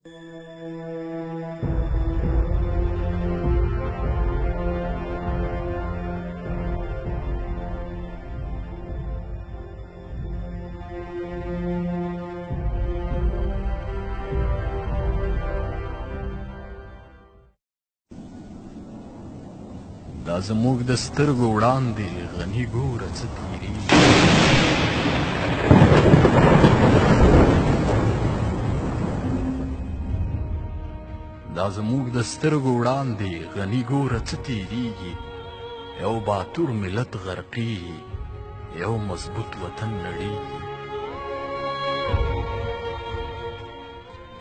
دا زموږ د سترګو وړاندې غني ګوره څه تېرېږي. دا زموږ د سترګو وړاندې غني ګوره څه تېرېږي. یو باتور ملت غرقېږي، یو مضبوط وطن نړېږي.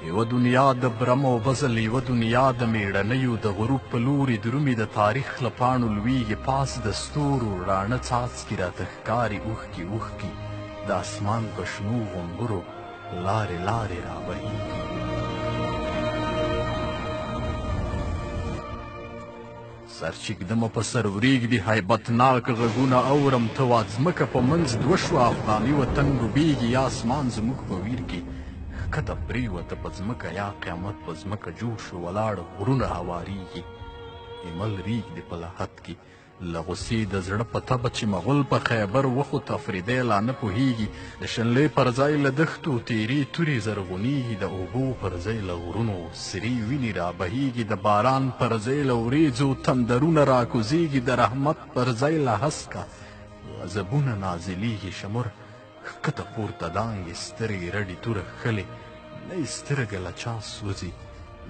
یوه دنیا د برم او بزل، یوه دنیا د مېړنیو د غروب په لوري درومي د تاریخ له پاڼو لویږي. پاس د ستورو راڼه څاڅکي راته ښکاري اوښکي اوښکي، د اسمان په شنو غومبرو لارې لارې رابهېږي. سر چیږدمه په سر وریږدي هیبتناک غږونه اورم، ته وا ځمکه په منځ دوه شوه افغاني وطن ډوبېږي. یا اسمان زموږ په ویر کې ښکته پرېوته په ځمکه، یا قیامت په ځمکه جوړ شو ولاړ غرونه هوارېږي. ایمل ریږدي په لحد کې له غصې د زړه په تبه چې مغول په خیبر وخوت افریدی لا نه پوهېږي. د شنلې پر ځای له دښتو تیرې تورې زرغونېږي، د اوبو پر ځای له غرونو سرې وینې رابهېږي. د باران پر ځای له وریځو تندرونه راکوزېږي، د رحمت پر ځای له هسکه غضبونه نازلېږي. شمر ښکته پورته دانګې سترګې رډې توره کښلې، نه یې سترګه له چا سوځي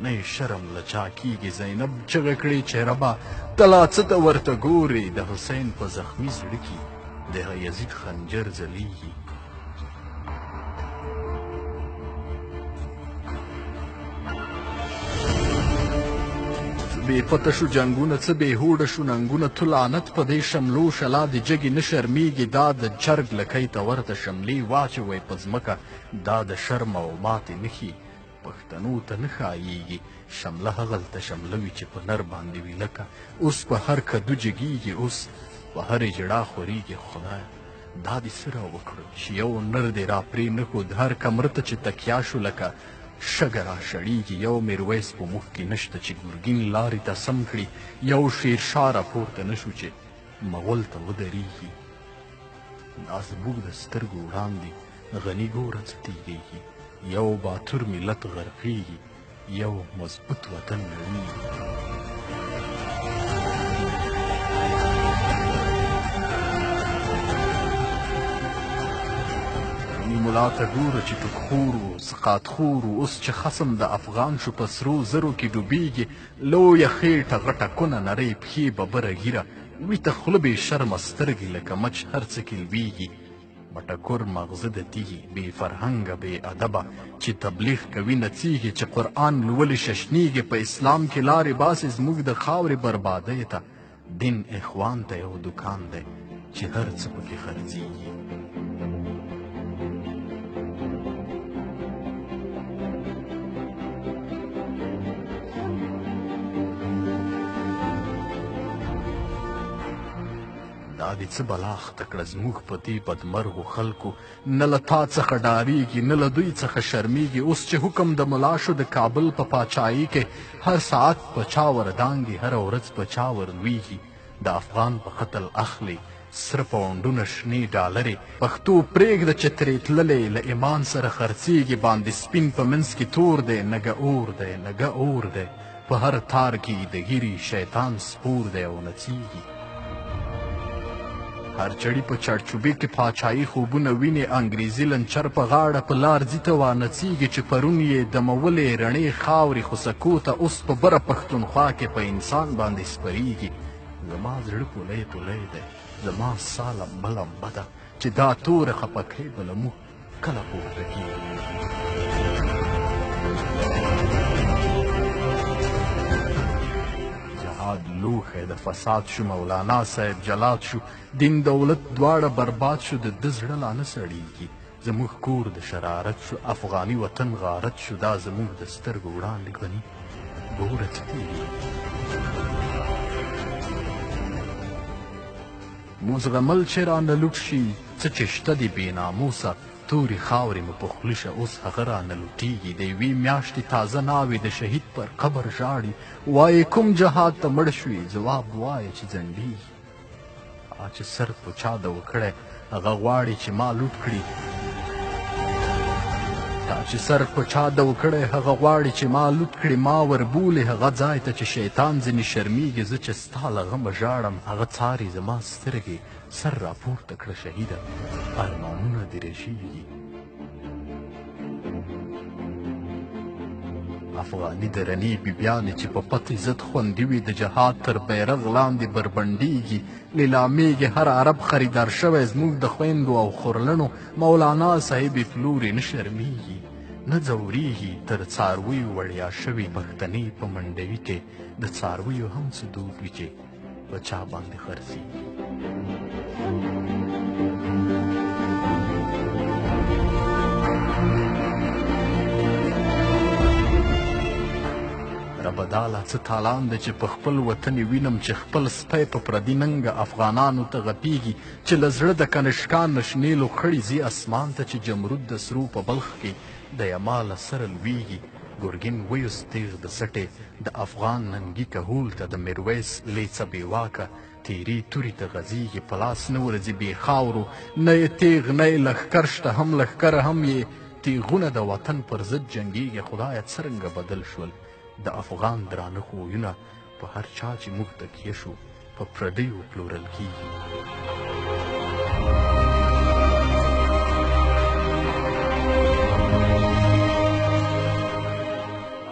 نه یې شرم له چا کېږي. زینب چغه کړې چې ربه ته لا څه ته ورته ګورې، د حسین په زخمي زړه کې د یزید خنجر ځلیږي. بې پته شو جنګونه څه بې هوډه شو ننګونه، تو لعنت په دې شملو شلا د جګې نه شرمېږي. دا د چرګ لکۍ ته ورته شملې واچوئ په ځمکه، دا د شرم او ماتې نښې پښتنو ته نه ښایېږي. شمله هغلته شمله وي چې په نر باندې وي لکه، اوس په هر کدو جګېږي، اوس په هرې ژړا خورېږي. خدایه دا دې څه راوکړل چې یو نر دې را پرې نه ښود، هر کمره ته چې تکیا شو لکه شګه را شړېږي. یو میرویس په موږ کې نشته چې ګرګین لارې ته سم کړي، یو شیرشاه راپورته نه شو چې مغول ته ودرېږي. دا زموږ د سترګو وړاندې غني ګوره څه تېرېږي. یو باتور ملت غرقېږي، یو مضبوط وطن نړېږي. ملا ته ګوره چې ټوکخور و سقاطخور و، اوس چې خصم د افغان شو په سرو زرو کې ډوبېږي. لویه خېټه غټه کونه نرۍ پښې ببره ږیره، ویته خوله بې شرمه سترګې لکه مچ هر څه کې لوېږي. بټکور مغزه د تیږي بې فرهنګه بې ادبه، چې تبلیغ کوي نڅېږي، چې قرآن لولي ششنېږي. په اسلام کې لارې باسي زموږ د خاورې بربادۍ ته، دین اخوان ته یو دکان دی چې هر څه پکې خرڅېږي. دا دې څه بلا خته کړه زموږ په دې بدمرغو خلکو، نه له تا څخه ډارېږي نه له دوی څخه شرمېږي. اوس چې حکم د ملا شو د کابل په پاچایي کې، هر ساعت په چا وردانګي هره ورځ په چا ورلوېږي. د افغان په قتل اخلي سره پونډونه شنې ډالرې، پښتو پرېږده چې ترې تللې له ایمان سره خرڅېږي. باندې سپین په منځ کې تور دی نګه اور دی نګه اور دی، په هر تار کې د ګیري شیطان سپور دی او نڅېږي. هر چړي په چړچوبې کې پاچایي خوبونه ویني، انګریزي لنچر په غاړه په لار ځي ته وانڅېږي. چې پرون یې دمولې رڼې خاورې خو سکو ته، اوس په بره پښتونخوا کې په انسان باندې سپرېږي. زما زړه پولی پولی دی، زما سا لمبه لمبه ده، چې دا توره خپکۍ به له موږ کله پورته کېږي. لوښی د فساد شو، مولانا صاحب جلاد شو، دین دولت دواړه برباد شو، د ده زړه لا نه سړېږي. زموږ کور د شرارت شو، افغاني وطن غارت شو. دا زموږ د سترګو وړاندې غني ګوره څه تېرېږي. موږ زغمل چې رانه لوټ شي، څه چې شته دي بې ناموسه، تورې خاورې مو په خوله شه اوس هغه رانه لوټېږي د یوې میاشتې تازه ناوې د شهید پر قبر ژاړي وایې کوم جهاد ته مړ شوې جواب وایه چې ځنډېږي چې سر په چا د وکړی هغه غواړي چې ما لوټ کړي چې سر په چا د وکړی هغه غواړي چې ما لوټ کړي ما وربولې هغه ځای ته چې شیطان ځینې شرمیږي زه چې ستا له غمه ژاړم هغه څاري زما سترګې سر راپورته کړه شهیده ارمانونه دې رژېږي افغاني درنې بیبیانې چې په پت عزت خوندي وي د جهاد تر بیرغ لاندې بربنډېږي لیلامېږي هر عرب خریدار شوی زموږ د خویندو او خورلڼو مولانا صاحب پلورې نه شرمېږي نه ځورېږي تر څارویو وړیا شوي پښتنې په منډوي کې د څارویو هم څه دود وي چې په چا باندې خرڅېږي ربه دا لا څه تالان دی چې په خپل وطن وینم چې خپل سپی په پردي ننګه افغانانو ته غپېږي چې له زړه د کنشکان نه شنې لوخړې ځي اسمان ته چې جمرود د سرو په بلخ کې د یما له سره لویږي ګرګین ویوس تیغ د سټې د افغان ننګي کهول ته د میرویس لیڅه بېواکه تیرې تورې ته غځېږي په لاس نه ورځي بې خاورو نه یې تیغ نه یې لښکر شته هم لښکر هم یې تیغونه د وطن پر ضد جنګېږي خدایه څرنګه بدل شول د افغان درانه خویونه په هر چا چې موږ تکیه شو په پردیو پلورل کېږي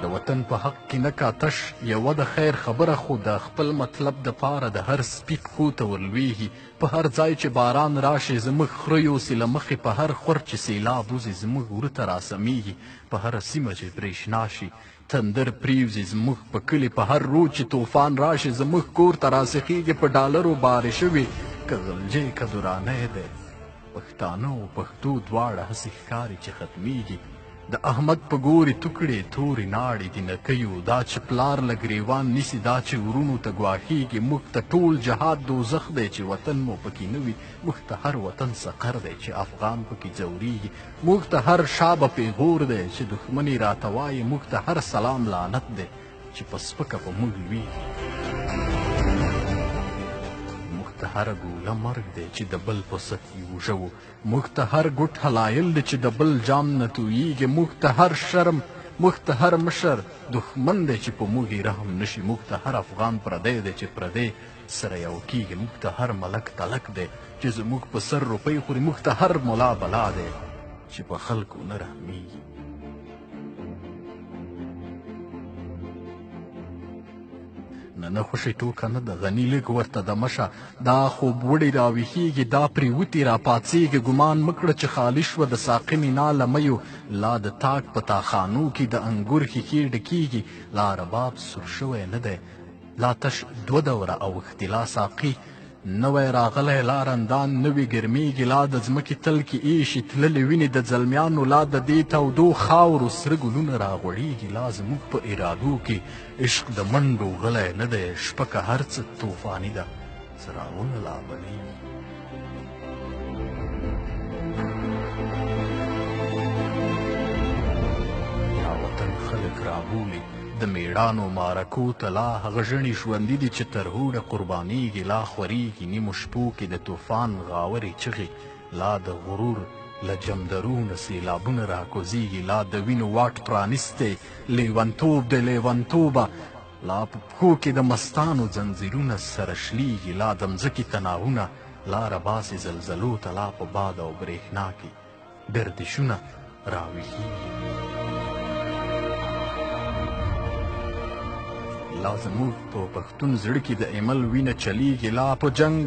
د وطن په حق کې نه کاتش یوه د خیر خبره خو د خپل مطلب د پاره د هر سپي پښو ته ورلویږي په هر ځای چې باران راشي زموږ خره یوسي له مخې په هر خور چې سیلاب وځي زموږ وره ته راسمیږي په هره سیمه چې برېښنا شي تندر پریوزي زموږ په کلي په هر روز چې طوفان راشي زموږ کور ته راسخېږي په ډالرو بارې شوي که غلجی که درانی دی پښتانه او پښتو دواړه هسې ښکاري چې ختمیږي د احمد په ګورې توکړې تورې ناړې دي نکیو دا چې پلار له ګریوان نیسي دا چې ورونو ته ګواښېږي موږ ته ټول جهاد دوزخ دی چې وطن مو پکې نه وي موږ ته هر وطن سقر دی چې افغان پکې ځورېږي موږ ته هر شابه پیغور دی چې دښمن یې راته وایي موږ ته هر سلام لعنت دی چې په سپکه په موږ لویږي د هر ګوله مرګ دی چې د بل په ست یې وژوو موږ ته هر ګوټ حلایل دی چې د بل جام نه تویېږي موږ ته هر شرم موږ ته هر مشر دښمن دی چې په موږ یې رحم نشي موږ ته هر افغان پردی دی چې پردی سره یو کېږي موږ ته هر ملک تلک دی چې زموږ په سر روپۍ خوري موږ ته هر ملا بلا دی چې په خلکو نه رحمېږي نه خوشی ټوکه نه ده غني لږ ورته د مشه دا خوب وړی راویښېږي دا پرېوتې راپاڅېږي ګمان مه کړه چې خالي شوه د ساقي مینا لمیو لا د تاک په تاخانو کې د انګور ښیښې ډکېږي لا رباب سور شوی نه دی لا تش دوه دوره اوښتي لا ساقي نوی راغلی لا رندان نوي ګرمېږي لا د ځمکې تل کې ایشي تللې وینې د زلمیانو لا د دې تودو خاورو سره ګلونه راغوړېږي لا زموږ په ارادو کې عشق د منډو غلی نه دی شپه که هر څه طوفاني ده څراغونه لا بلیږي دا وطن خلک رابولي د میړانو مارکو ته لا هغه ژڼې ژوندي دي چې تر هوډه قربانېږي لا خورېږي نیمو شپو کې د طوفان غاورې چغې لا د غرور له جمدرونه سیلابونه راکوزېږي لا د وینو واټ پرانیستی لیونتوب د لیونتوبه لا په پښو کې د مستانو ځنځیرونه سره شلیږي لا د مځکې تناوونه لاره باسي زلزلو ته لا په باد او برېښنا کې ګردشونه راویښېږي لا زموږ په پښتون زړه کې د ایمل وینه چلیږي لا په جنگ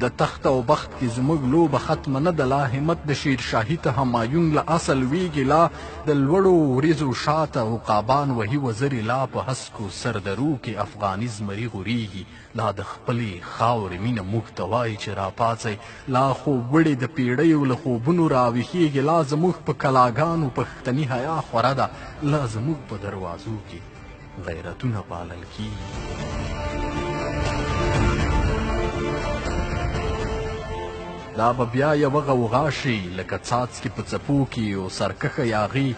د تخت او بخت کې زموږ لوبه ختمه نه ده لا همت د شیرشاهي ته همایون له اصل ویږي لا د لوړو وریځو شاته عقابان وهي وزرې لا په هسکو سردرو کې افغاني زمري غوریږي لا د خپلې خاورې مینه موږ ته وایي چې راپاڅئ لا خوب وړې د پیړیو له خوبونو راویښېږي لا زموږ په کلاګانو پښتني حیا خوره ده لا زموږ په دروازو کې غیرتونه پالل کېږي دا به بیا یوه غوغا شي لکه څاڅکي په څپو کې او سرکښه یاغي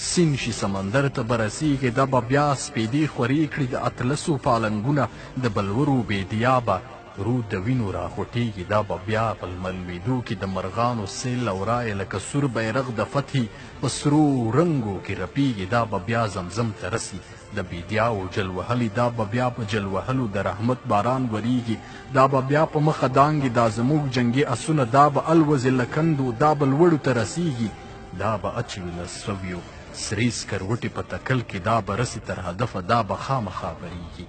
سیند شي سمندر ته به رسیږي دا به بیا سپېدې خورې کړي د اتلسو پالنګونه د بلورو بېدیابه رود د وینو راخوټېږي دا به بیا په لمر لوېدو کې د مرغانو سیل او رایه لکه سور بیرغ د فتحې په سرو رنګو کې رپېږي دا به بیا زمزم ته رسي د بیدیاو جل وهلي دا به بیا په جل وهلو د رحمت باران وریږي دا به بیا په مخه دانګي دا زموږ جنګي اسونه دا به الوزې له کندو دا به لوړو ته رسیږي دا به اچوي له سویو سرې سکروټې په تکل کې دا به رسي تر هدفه دا به خامخا بریږي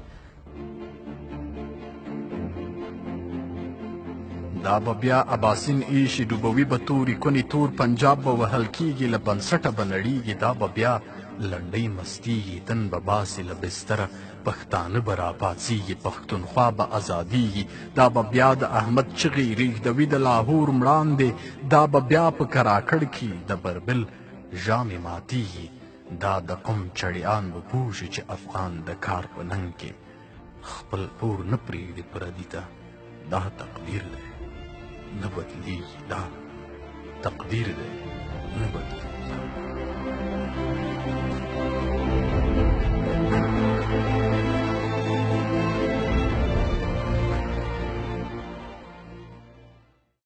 دا به بیا اباسین ایشي ډوبوي به تورې کونې تور پنجاب به وهل کېږي له بنسټه به نړېږي دا به بیا لنډۍ مستیږي تن به باسي له بستره پښتانه به راپاڅېږي پښتونخوا به ازادېږي دا به بیا د احمد چغې رېږدوي د لاهور مړاندې دا به بیا په کراکړ کې د بربل ژامې ماتېږي دا د قوم چړیان به پوه شي چې افغان د کار په ننګ کې خپل اور نه پرېږدي پردي ته دا تقدیر دی نه بدلیږي دا تقدیر دی نه بدلیږي